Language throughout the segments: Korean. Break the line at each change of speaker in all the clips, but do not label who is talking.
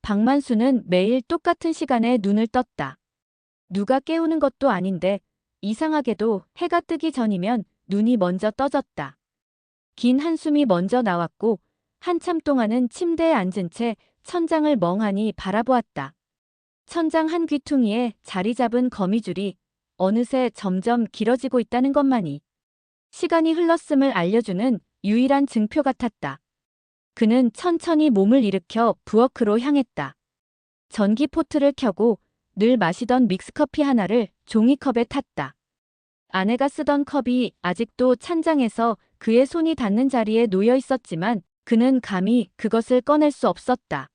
박만수는 매일 똑같은 시간에 눈을 떴다. 누가 깨우는 것도 아닌데 이상하게도 해가 뜨기 전이면 눈이 먼저 떠졌다. 긴 한숨이 먼저 나왔고 한참 동안은 침대에 앉은 채 천장을 멍하니 바라보았다. 천장 한 귀퉁이에 자리 잡은 거미줄이 어느새 점점 길어지고 있다는 것만이 시간이 흘렀음을 알려주는 유일한 증표 같았다. 그는 천천히 몸을 일으켜 부엌으로 향했다. 전기포트를 켜고 늘 마시던 믹스커피 하나를 종이컵에 탔다. 아내가 쓰던 컵이 아직도 찬장에서 그의 손이 닿는 자리에 놓여 있었지만 그는 감히 그것을 꺼낼 수 없었다.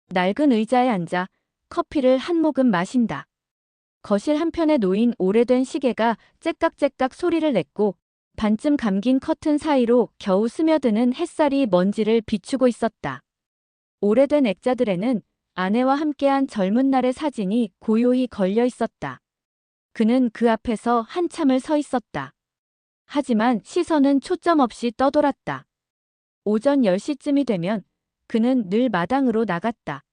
낡은 의자에 앉아 커피를 한 모금 마신다. 거실 한편에 놓인 오래된 시계가 째깍째깍 소리를 냈고 반쯤 감긴 커튼 사이로 겨우 스며드는 햇살이 먼지를 비추고 있었다. 오래된 액자들에는 아내와 함께한 젊은 날의 사진이 고요히 걸려 있었다. 그는 그 앞에서 한참을 서 있었다. 하지만 시선은 초점 없이 떠돌았다. 오전 10시쯤이 되면 그는 늘 마당으로 나갔다.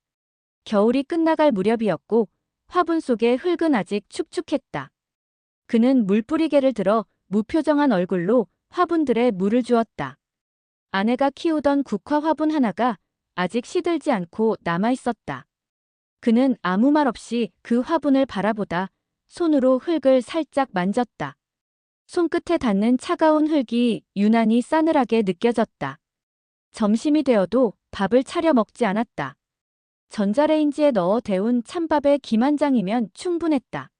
겨울이 끝나갈 무렵이었고 화분 속의 흙은 아직 축축했다. 그는 물뿌리개를 들어 무표정한 얼굴로 화분들에 물을 주었다. 아내가 키우던 국화 화분 하나가 아직 시들지 않고 남아 있었다. 그는 아무 말 없이 그 화분을 바라보다 손으로 흙을 살짝 만졌다. 손끝에 닿는 차가운 흙이 유난히 싸늘하게 느껴졌다. 점심이 되어도 밥을 차려 먹지 않았다. 전자레인지에 넣어 데운 찬밥에 김 한 장이면 충분했다.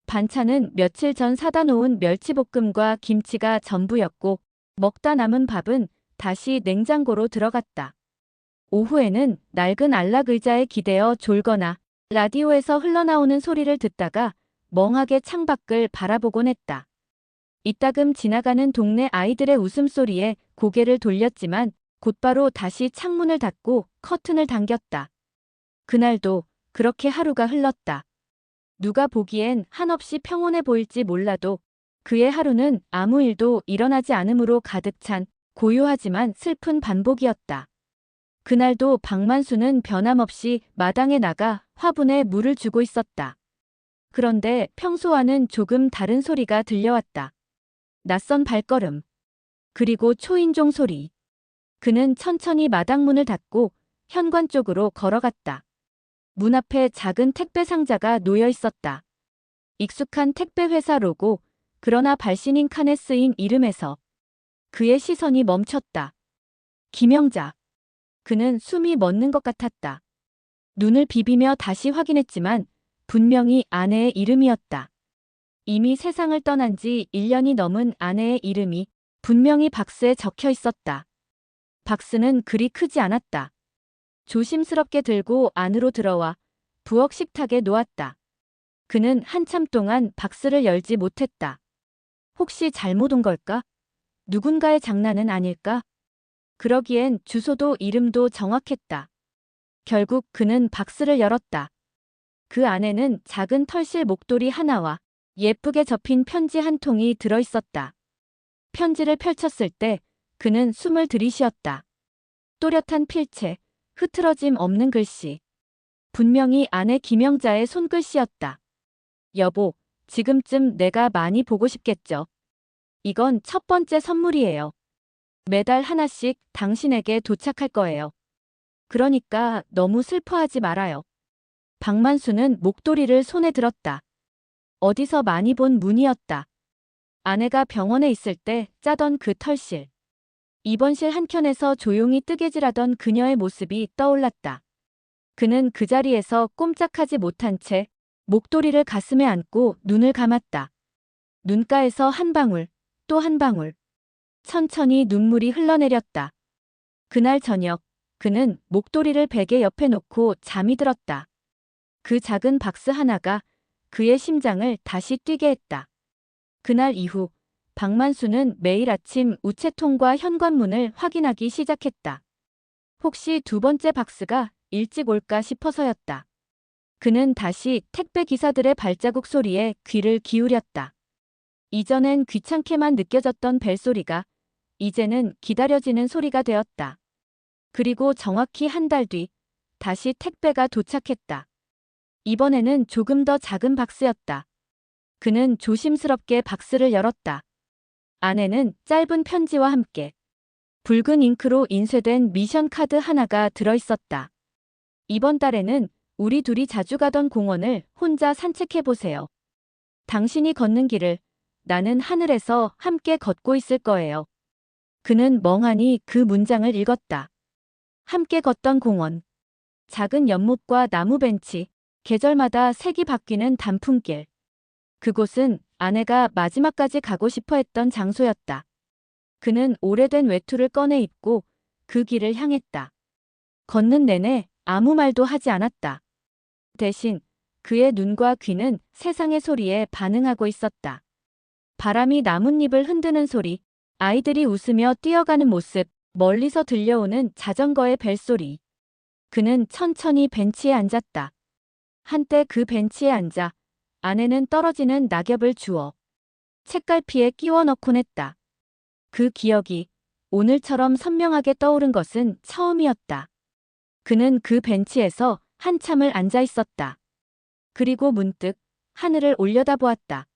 반찬은 며칠 전 사다 놓은 멸치볶음과 김치가 전부였고 먹다 남은 밥은 다시 냉장고로 들어갔다. 오후에는 낡은 안락 의자에 기대어 졸거나 라디오에서 흘러나오는 소리를 듣다가 멍하게 창밖을 바라보곤 했다. 이따금 지나가는 동네 아이들의 웃음소리에 고개를 돌렸지만 곧바로 다시 창문을 닫고 커튼을 당겼다. 그날도 그렇게 하루가 흘렀다. 누가 보기엔 한없이 평온해 보일지 몰라도 그의 하루는 아무 일도 일어나지 않음으로 가득 찬 고요하지만 슬픈 반복이었다. 그날도 박만수는 변함없이 마당에 나가 화분에 물을 주고 있었다. 그런데 평소와는 조금 다른 소리가 들려왔다. 낯선 발걸음. 그리고 초인종 소리. 그는 천천히 마당문을 닫고 현관 쪽으로 걸어갔다. 문 앞에 작은 택배 상자가 놓여 있었다. 익숙한 택배 회사 로고, 그러나 발신인 칸에 쓰인 이름에서 그의 시선이 멈췄다. 김영자. 그는 숨이 멎는 것 같았다. 눈을 비비며 다시 확인했지만 분명히 아내의 이름이었다. 이미 세상을 떠난 지 1년이 넘은 아내의 이름이 분명히 박스에 적혀 있었다. 박스는 그리 크지 않았다. 조심스럽게 들고 안으로 들어와 부엌 식탁에 놓았다. 그는 한참 동안 박스를 열지 못했다. 혹시 잘못 온 걸까? 누군가의 장난은 아닐까? 그러기엔 주소도 이름도 정확했다. 결국 그는 박스를 열었다. 그 안에는 작은 털실 목도리 하나와 예쁘게 접힌 편지 한 통이 들어있었다. 편지를 펼쳤을 때 그는 숨을 들이쉬었다. 또렷한 필체, 흐트러짐 없는 글씨. 분명히 아내 김영자의 손글씨였다. 여보, 지금쯤 내가 많이 보고 싶겠죠. 이건 첫 번째 선물이에요. 매달 하나씩 당신에게 도착할 거예요. 그러니까 너무 슬퍼하지 말아요. 박만수는 목도리를 손에 들었다. 어디서 많이 본 문이었다. 아내가 병원에 있을 때 짜던 그 털실. 입원실 한켠에서 조용히 뜨개질하던 그녀의 모습이 떠올랐다. 그는 그 자리에서 꼼짝하지 못한 채 목도리를 가슴에 안고 눈을 감았다. 눈가에서 한 방울, 또 한 방울. 천천히 눈물이 흘러내렸다. 그날 저녁, 그는 목도리를 베개 옆에 놓고 잠이 들었다. 그 작은 박스 하나가 그의 심장을 다시 뛰게 했다. 그날 이후 박만수는 매일 아침 우체통과 현관문을 확인하기 시작했다. 혹시 두 번째 박스가 일찍 올까 싶어서였다. 그는 다시 택배 기사들의 발자국 소리에 귀를 기울였다. 이전엔 귀찮게만 느껴졌던 벨소리가 이제는 기다려지는 소리가 되었다. 그리고 정확히 한 달 뒤, 다시 택배가 도착했다. 이번에는 조금 더 작은 박스였다. 그는 조심스럽게 박스를 열었다. 안에는 짧은 편지와 함께 붉은 잉크로 인쇄된 미션 카드 하나가 들어있었다. 이번 달에는 우리 둘이 자주 가던 공원을 혼자 산책해보세요. 당신이 걷는 길을 나는 하늘에서 함께 걷고 있을 거예요. 그는 멍하니 그 문장을 읽었다. 함께 걷던 공원. 작은 연못과 나무 벤치, 계절마다 색이 바뀌는 단풍길. 그곳은 아내가 마지막까지 가고 싶어 했던 장소였다. 그는 오래된 외투를 꺼내 입고 그 길을 향했다. 걷는 내내 아무 말도 하지 않았다. 대신 그의 눈과 귀는 세상의 소리에 반응하고 있었다. 바람이 나뭇잎을 흔드는 소리, 아이들이 웃으며 뛰어가는 모습, 멀리서 들려오는 자전거의 벨소리. 그는 천천히 벤치에 앉았다. 한때 그 벤치에 앉아 아내는 떨어지는 낙엽을 주워 책갈피에 끼워 넣곤 했다. 그 기억이 오늘처럼 선명하게 떠오른 것은 처음이었다. 그는 그 벤치에서 한참을 앉아 있었다. 그리고 문득 하늘을 올려다보았다.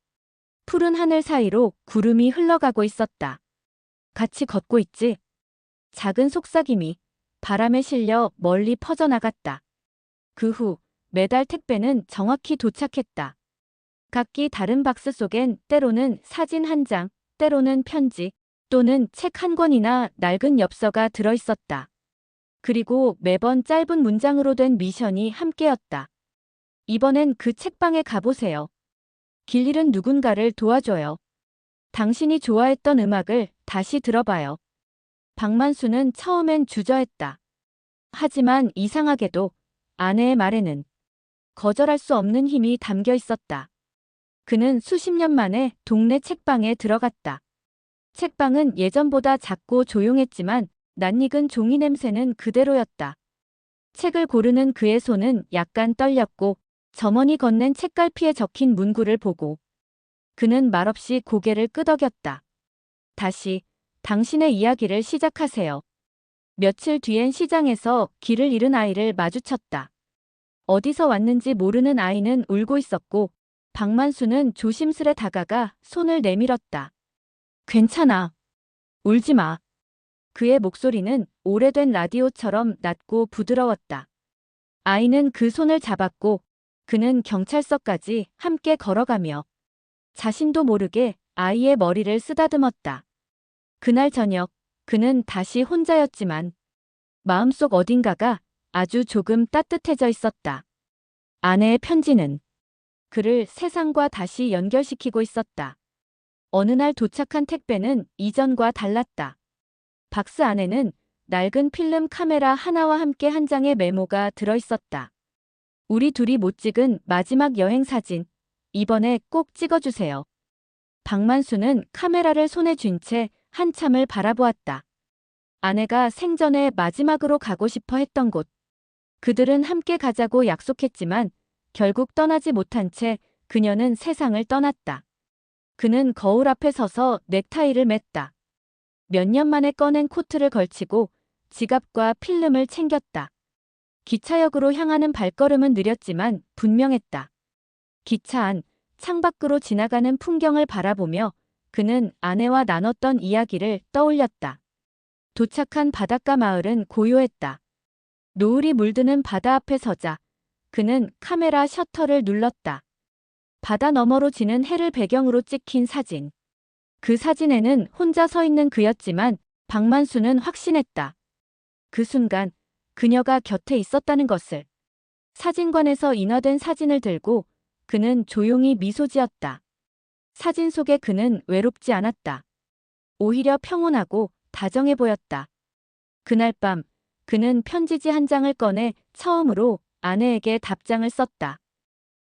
푸른 하늘 사이로 구름이 흘러가고 있었다. 같이 걷고 있지? 작은 속삭임이 바람에 실려 멀리 퍼져나갔다. 그 후 매달 택배는 정확히 도착했다. 각기 다른 박스 속엔 때로는 사진 한 장, 때로는 편지, 또는 책 한 권이나 낡은 엽서가 들어있었다. 그리고 매번 짧은 문장으로 된 미션이 함께였다. 이번엔 그 책방에 가보세요. 길 잃은 누군가를 도와줘요. 당신이 좋아했던 음악을 다시 들어봐요. 박만수는 처음엔 주저했다. 하지만 이상하게도 아내의 말에는 거절할 수 없는 힘이 담겨 있었다. 그는 수십 년 만에 동네 책방에 들어갔다. 책방은 예전보다 작고 조용했지만 낯익은 종이 냄새는 그대로였다. 책을 고르는 그의 손은 약간 떨렸고 점원이 건넨 책갈피에 적힌 문구를 보고 그는 말없이 고개를 끄덕였다. 다시 당신의 이야기를 시작하세요. 며칠 뒤엔 시장에서 길을 잃은 아이를 마주쳤다. 어디서 왔는지 모르는 아이는 울고 있었고 박만수는 조심스레 다가가 손을 내밀었다. 괜찮아. 울지 마. 그의 목소리는 오래된 라디오처럼 낮고 부드러웠다. 아이는 그 손을 잡았고 그는 경찰서까지 함께 걸어가며 자신도 모르게 아이의 머리를 쓰다듬었다. 그날 저녁 그는 다시 혼자였지만 마음속 어딘가가 아주 조금 따뜻해져 있었다. 아내의 편지는 그를 세상과 다시 연결시키고 있었다. 어느 날 도착한 택배는 이전과 달랐다. 박스 안에는 낡은 필름 카메라 하나와 함께 한 장의 메모가 들어있었다. 우리 둘이 못 찍은 마지막 여행 사진, 이번에 꼭 찍어주세요. 박만수는 카메라를 손에 쥔 채 한참을 바라보았다. 아내가 생전에 마지막으로 가고 싶어 했던 곳. 그들은 함께 가자고 약속했지만 결국 떠나지 못한 채 그녀는 세상을 떠났다. 그는 거울 앞에 서서 넥타이를 맸다. 몇 년 만에 꺼낸 코트를 걸치고 지갑과 필름을 챙겼다. 기차역으로 향하는 발걸음은 느렸지만 분명했다. 기차 안, 창밖으로 지나가는 풍경을 바라보며 그는 아내와 나눴던 이야기를 떠올렸다. 도착한 바닷가 마을은 고요했다. 노을이 물드는 바다 앞에 서자 그는 카메라 셔터를 눌렀다. 바다 너머로 지는 해를 배경으로 찍힌 사진. 그 사진에는 혼자 서 있는 그였지만 박만수는 확신했다. 그 순간 그녀가 곁에 있었다는 것을. 사진관에서 인화된 사진을 들고 그는 조용히 미소 지었다. 사진 속의 그는 외롭지 않았다. 오히려 평온하고 다정해 보였다. 그날 밤 그는 편지지 한 장을 꺼내 처음으로 아내에게 답장을 썼다.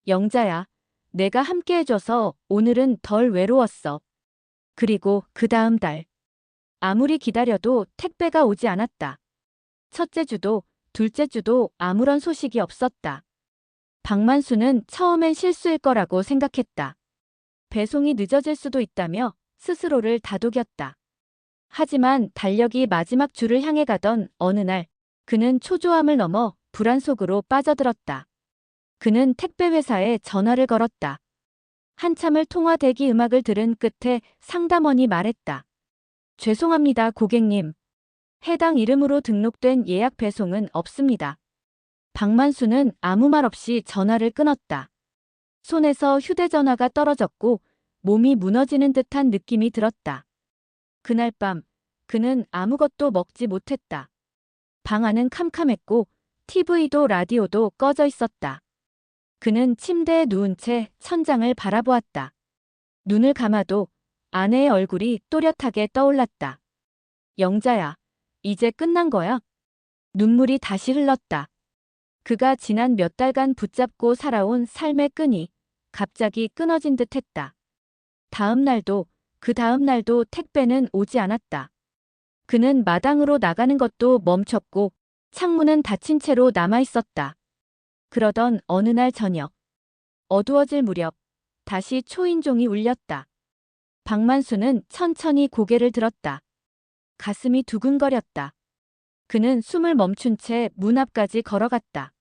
영자야, 내가 함께 해줘서 오늘은 덜 외로웠어. 그리고 그 다음 달. 아무리 기다려도 택배가 오지 않았다. 첫째 주도 둘째 주도 아무런 소식이 없었다. 박만수는 처음엔 실수일 거라고 생각했다. 배송이 늦어질 수도 있다며 스스로를 다독였다. 하지만 달력이 마지막 주를 향해 가던 어느 날 그는 초조함을 넘어 불안 속으로 빠져들었다. 그는 택배회사에 전화를 걸었다. 한참을 통화 대기 음악을 들은 끝에 상담원이 말했다. 죄송합니다, 고객님. 해당 이름으로 등록된 예약 배송은 없습니다. 박만수는 아무 말 없이 전화를 끊었다. 손에서 휴대전화가 떨어졌고 몸이 무너지는 듯한 느낌이 들었다. 그날 밤 그는 아무것도 먹지 못했다. 방 안은 캄캄했고 TV도 라디오도 꺼져 있었다. 그는 침대에 누운 채 천장을 바라보았다. 눈을 감아도 아내의 얼굴이 또렷하게 떠올랐다. 영자야, 이제 끝난 거야? 눈물이 다시 흘렀다. 그가 지난 몇 달간 붙잡고 살아온 삶의 끈이 갑자기 끊어진 듯 했다. 다음 날도 그 다음 날도 택배는 오지 않았다. 그는 마당으로 나가는 것도 멈췄고 창문은 닫힌 채로 남아 있었다. 그러던 어느 날 저녁, 어두워질 무렵 다시 초인종이 울렸다. 박만수는 천천히 고개를 들었다. 가슴이 두근거렸다. 그는 숨을 멈춘 채 문 앞까지 걸어갔다.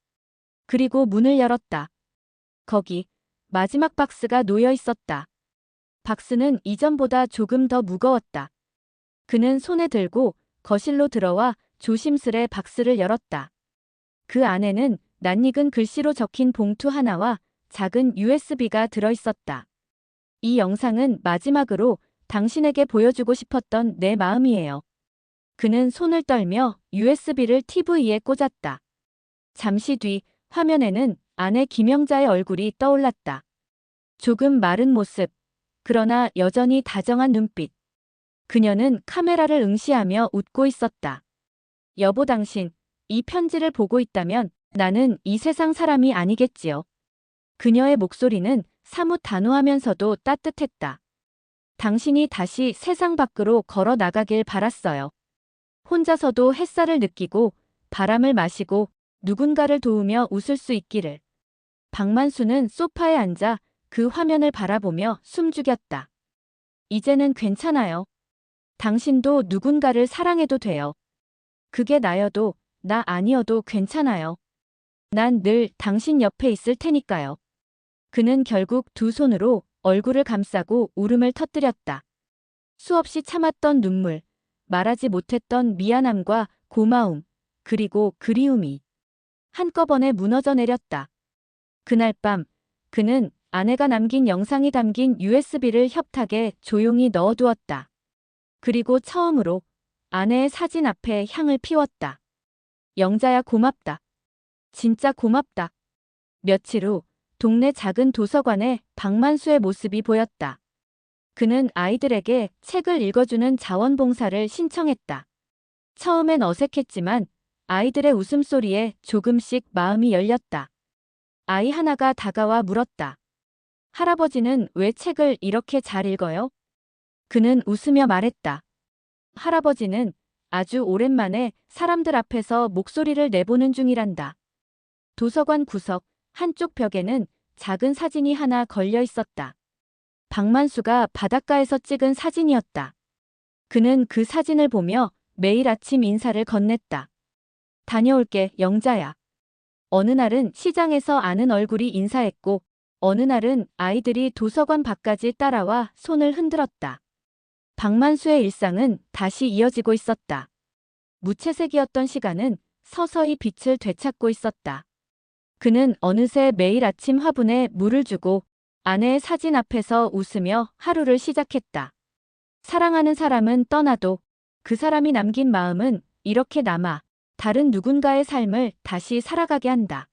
그리고 문을 열었다. 거기 마지막 박스가 놓여 있었다. 박스는 이전보다 조금 더 무거웠다. 그는 손에 들고 거실로 들어와 조심스레 박스를 열었다. 그 안에는 낯익은 글씨로 적힌 봉투 하나와 작은 USB가 들어있었다. 이 영상은 마지막으로 당신에게 보여주고 싶었던 내 마음이에요. 그는 손을 떨며 USB를 TV에 꽂았다. 잠시 뒤 화면에는 아내 김영자의 얼굴이 떠올랐다. 조금 마른 모습, 그러나 여전히 다정한 눈빛. 그녀는 카메라를 응시하며 웃고 있었다. 여보, 당신, 이 편지를 보고 있다면 나는 이 세상 사람이 아니겠지요. 그녀의 목소리는 사뭇 단호하면서도 따뜻했다. 당신이 다시 세상 밖으로 걸어 나가길 바랐어요. 혼자서도 햇살을 느끼고 바람을 마시고 누군가를 도우며 웃을 수 있기를. 박만수는 소파에 앉아 그 화면을 바라보며 숨죽였다. 이제는 괜찮아요. 당신도 누군가를 사랑해도 돼요. 그게 나여도 나 아니어도 괜찮아요. 난 늘 당신 옆에 있을 테니까요. 그는 결국 두 손으로 얼굴을 감싸고 울음을 터뜨렸다. 수없이 참았던 눈물, 말하지 못했던 미안함과 고마움, 그리고 그리움이 한꺼번에 무너져 내렸다. 그날 밤 그는 아내가 남긴 영상이 담긴 USB를 협탁에 조용히 넣어두었다. 그리고 처음으로 아내의 사진 앞에 향을 피웠다. 영자야, 고맙다. 진짜 고맙다. 며칠 후 동네 작은 도서관에 박만수의 모습이 보였다. 그는 아이들에게 책을 읽어주는 자원봉사를 신청했다. 처음엔 어색했지만 아이들의 웃음소리에 조금씩 마음이 열렸다. 아이 하나가 다가와 물었다. 할아버지는 왜 책을 이렇게 잘 읽어요? 그는 웃으며 말했다. 할아버지는 아주 오랜만에 사람들 앞에서 목소리를 내보는 중이란다. 도서관 구석 한쪽 벽에는 작은 사진이 하나 걸려 있었다. 박만수가 바닷가에서 찍은 사진이었다. 그는 그 사진을 보며 매일 아침 인사를 건넸다. 다녀올게, 영자야. 어느 날은 시장에서 아는 얼굴이 인사했고 어느 날은 아이들이 도서관 밖까지 따라와 손을 흔들었다. 박만수의 일상은 다시 이어지고 있었다. 무채색이었던 시간은 서서히 빛을 되찾고 있었다. 그는 어느새 매일 아침 화분에 물을 주고 아내의 사진 앞에서 웃으며 하루를 시작했다. 사랑하는 사람은 떠나도 그 사람이 남긴 마음은 이렇게 남아 다른 누군가의 삶을 다시 살아가게 한다.